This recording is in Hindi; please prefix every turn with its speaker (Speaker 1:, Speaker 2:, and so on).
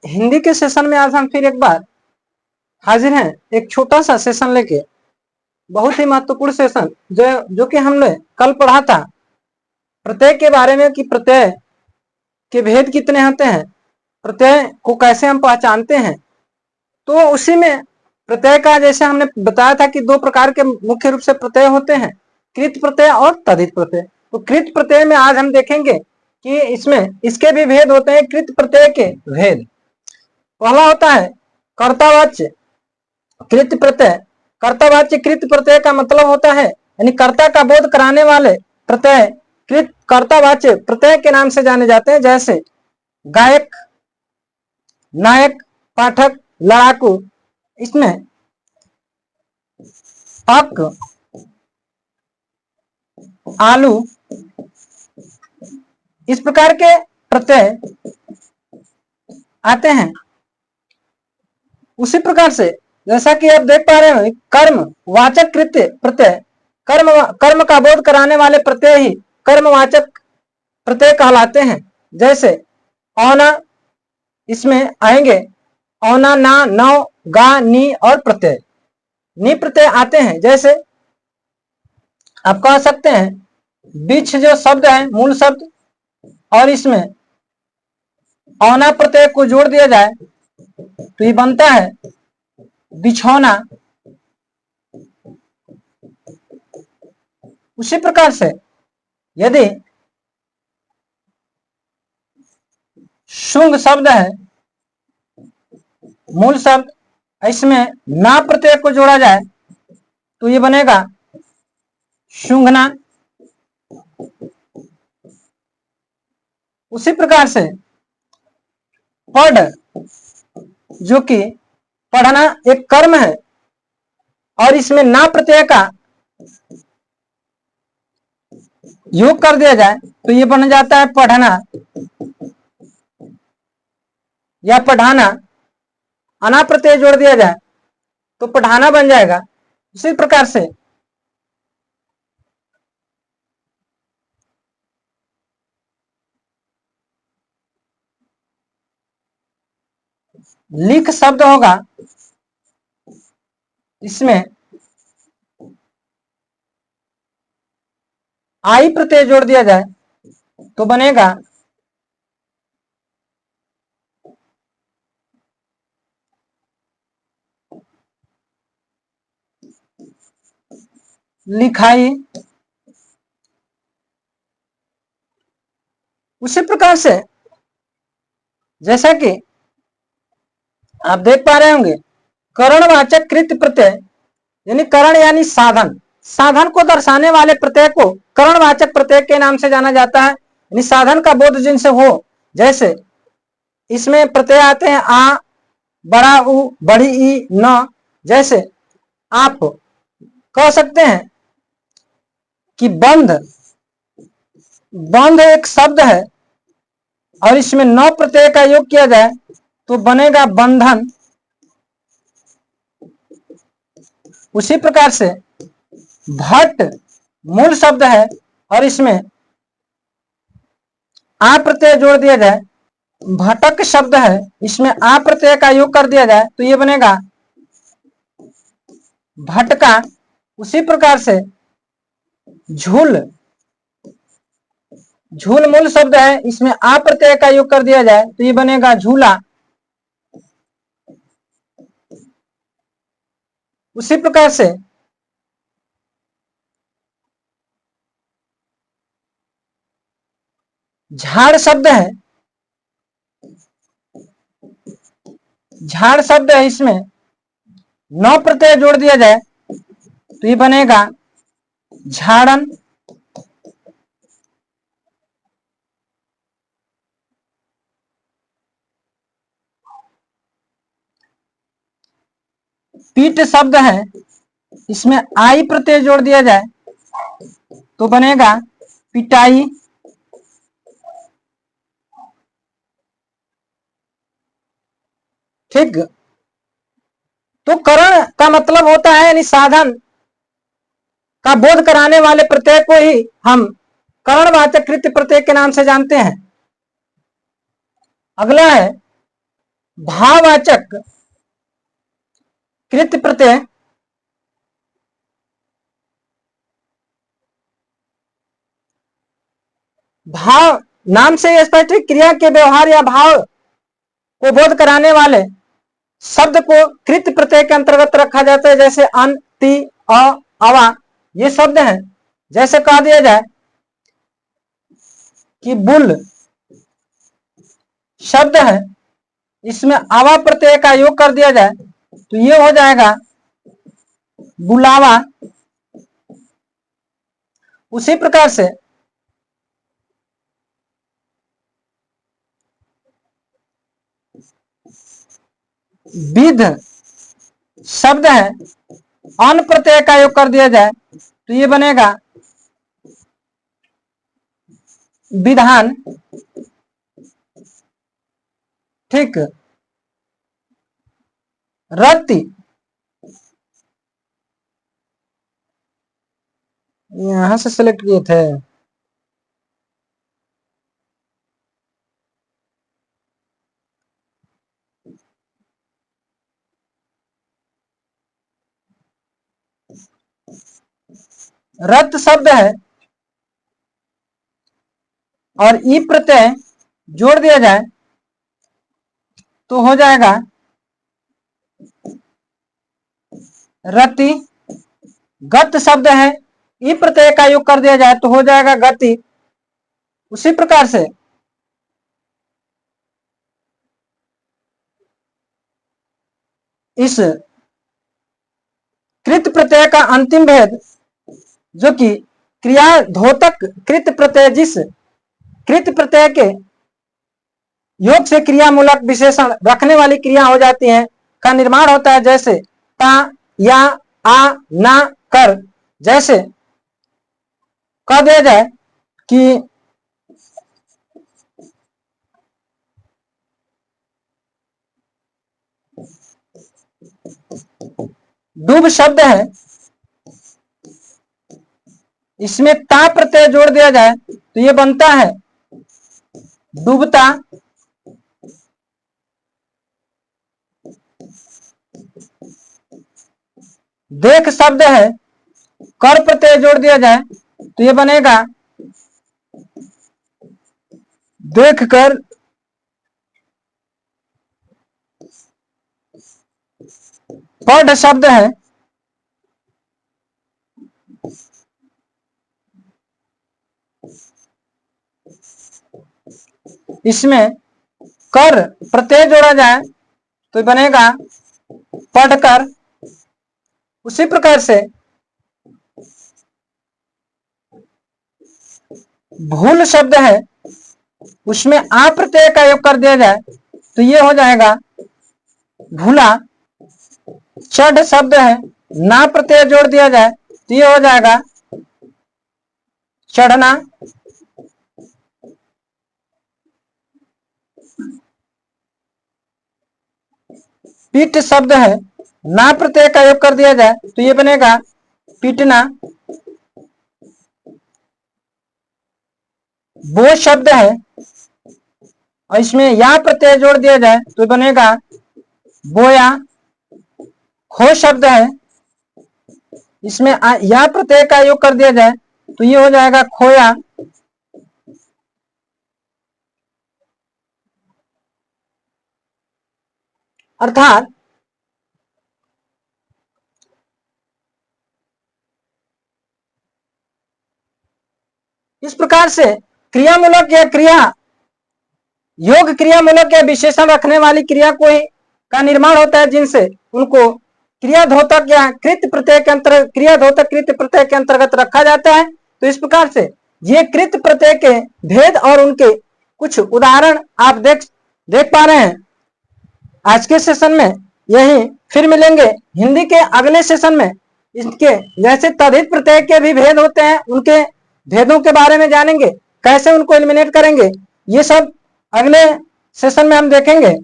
Speaker 1: हिंदी के सेशन में आज हम फिर एक बार हाजिर हैं, एक छोटा सा सेशन लेके। बहुत ही महत्वपूर्ण सेशन जो कि हमने कल पढ़ा था प्रत्यय के बारे में कि प्रत्यय के भेद कितने होते हैं, प्रत्यय को कैसे हम पहचानते हैं। तो उसी में प्रत्यय का जैसे हमने बताया था कि दो प्रकार के मुख्य रूप से प्रत्यय होते हैं, कृत प्रत्यय और तद्धित प्रत्यय। तो कृत प्रत्यय में आज हम देखेंगे कि इसमें इसके भी भेद होते हैं, कृत प्रत्यय के भेद। पहला होता है कर्तावाच्य कृत प्रत्यय। कर्तावाच्य कृत प्रत्यय का मतलब होता है यानी कर्ता का बोध कराने वाले प्रत्यय कृत कर्तावाच्य प्रत्यय के नाम से जाने जाते हैं, जैसे गायक, नायक, पाठक, लड़ाकू। इसमें अक, आलू इस प्रकार के प्रत्यय आते हैं। उसी प्रकार से जैसा कि आप देख पा रहे हो, कर्म वाचक कृत्य प्रत्यय, कर्म का बोध कराने वाले प्रत्यय ही कर्मवाचक प्रत्यय कहलाते हैं। जैसे औना, इसमें आएंगे औना, ना, नौ, गा, नी और प्रत्यय। नी प्रत्यय आते हैं, जैसे आप कह सकते हैं बिछ जो शब्द है मूल शब्द, और इसमें औना प्रत्यय को जोड़ दिया जाए तो ये बनता है बिछौना। उसी प्रकार से यदि शुंग शब्द है मूल शब्द, इसमें ना प्रत्यय को जोड़ा जाए तो ये बनेगा शुंघना। उसी प्रकार से पढ़ जो कि पढ़ना एक कर्म है और इसमें ना प्रत्यय का योग कर दिया जाए तो ये बन जाता है पढ़ना या पढ़ाना। अना प्रत्यय जोड़ दिया जाए तो पढ़ाना बन जाएगा। उसी प्रकार से लिख शब्द होगा, इसमें आई प्रत्यय जोड़ दिया जाए तो बनेगा लिखाई। उसी प्रकार से जैसा कि आप देख पा रहे होंगे करणवाचक कृत प्रत्यय यानी करण यानी साधन, साधन को दर्शाने वाले प्रत्यय को करणवाचक प्रत्यय के नाम से जाना जाता है, यानी साधन का बोध जिनसे हो। जैसे इसमें प्रत्यय आते हैं आ, बड़ा उ, बड़ी ई, न। जैसे आप कह सकते हैं कि बंध, बंध एक शब्द है और इसमें न प्रत्यय का योग किया जाए तो बनेगा बंधन। उसी प्रकार से भट्ट मूल शब्द है और इसमें आ प्रत्यय जोड़ दिया जाए, भटक शब्द है, इसमें आ प्रत्यय का योग कर दिया जाए तो ये बनेगा भटका। उसी प्रकार से झूल, झूल मूल शब्द है, इसमें आ प्रत्यय का योग कर दिया जाए तो ये बनेगा झूला। उसी प्रकार से झाड़ शब्द है, झाड़ शब्द है, इसमें नौ प्रत्यय जोड़ दिया जाए तो ये बनेगा झाड़न। पीठ शब्द है, इसमें आई प्रत्यय जोड़ दिया जाए तो बनेगा पिटाई। ठीक, तो करण का मतलब होता है यानी साधन का बोध कराने वाले प्रत्यय को ही हम करणवाचक कृत प्रत्यय के नाम से जानते हैं। अगला है भाववाचक कृत प्रत्यय भाव नाम से स्पष्ट क्रिया के व्यवहार या भाव को बोध कराने वाले शब्द को कृत प्रत्यय के अंतर्गत रखा जाता है। जैसे अन, ति, अ, अवा ये शब्द हैं। जैसे कह दिया जाए कि बुल शब्द है, इसमें आवा प्रत्यय का योग कर दिया जाए तो ये हो जाएगा बुलावा। उसी प्रकार से विध शब्द है, अन प्रत्यय का योग कर दिया जाए तो ये बनेगा विधान। ठीक। रति यहां से सिलेक्ट किए थे। रत शब्द है और ई प्रत्यय जोड़ दिया जाए तो हो जाएगा रति। गत शब्द है, ई प्रत्यय का योग कर दिया जाए तो हो जाएगा गति। उसी प्रकार से इस कृत प्रत्यय का अंतिम भेद जो कि क्रिया धोतक कृत प्रत्यय, जिस कृत प्रत्यय के योग से क्रियामूलक विशेषण रखने वाली क्रिया हो जाती है का निर्माण होता है। जैसे ता, या, आ, ना, कर। जैसे कह दिया जाए कि डूब शब्द है, इसमें ता प्रत्यय जोड़ दिया जाए तो ये बनता है डूबता। देख शब्द है, कर प्रत्यय जोड़ दिया जाए तो ये बनेगा देख कर। पढ़ शब्द है, इसमें कर प्रत्यय जोड़ा जाए तो बनेगा पढ़कर। उसी प्रकार से भूल शब्द है, उसमें आ प्रत्यय का योग कर दिया जाए तो ये हो जाएगा भूला। चढ़ शब्द है, ना प्रत्यय जोड़ दिया जाए तो ये हो जाएगा चढ़ना। पीट शब्द है, ना प्रत्यय का योग कर दिया जाए तो ये बनेगा पीटना। वो शब्द है और इसमें या प्रत्यय जोड़ दिया जाए तो बनेगा बोया। खो शब्द है, इसमें या प्रत्यय का योग कर दिया जाए तो ये हो जाएगा खोया। अर्थात इस प्रकार से क्रियामूलक या क्रिया योग क्रियामूलक या विशेषण रखने वाली क्रिया को ही का निर्माण होता है, जिनसे उनको क्रिया धोतक या कृत प्रत्यय के अंतर्गत क्रिया धोतक कृत प्रत्यय के अंतर्गत रखा जाता है। तो इस प्रकार से ये कृत प्रत्यय के भेद और उनके कुछ उदाहरण आप देख पा रहे हैं। आज के सेशन में यही, फिर मिलेंगे हिंदी के अगले सेशन में। इसके जैसे तद्धित प्रत्यय के भी भेद होते हैं, उनके भेदों के बारे में जानेंगे, कैसे उनको एलिमिनेट करेंगे, ये सब अगले सेशन में हम देखेंगे।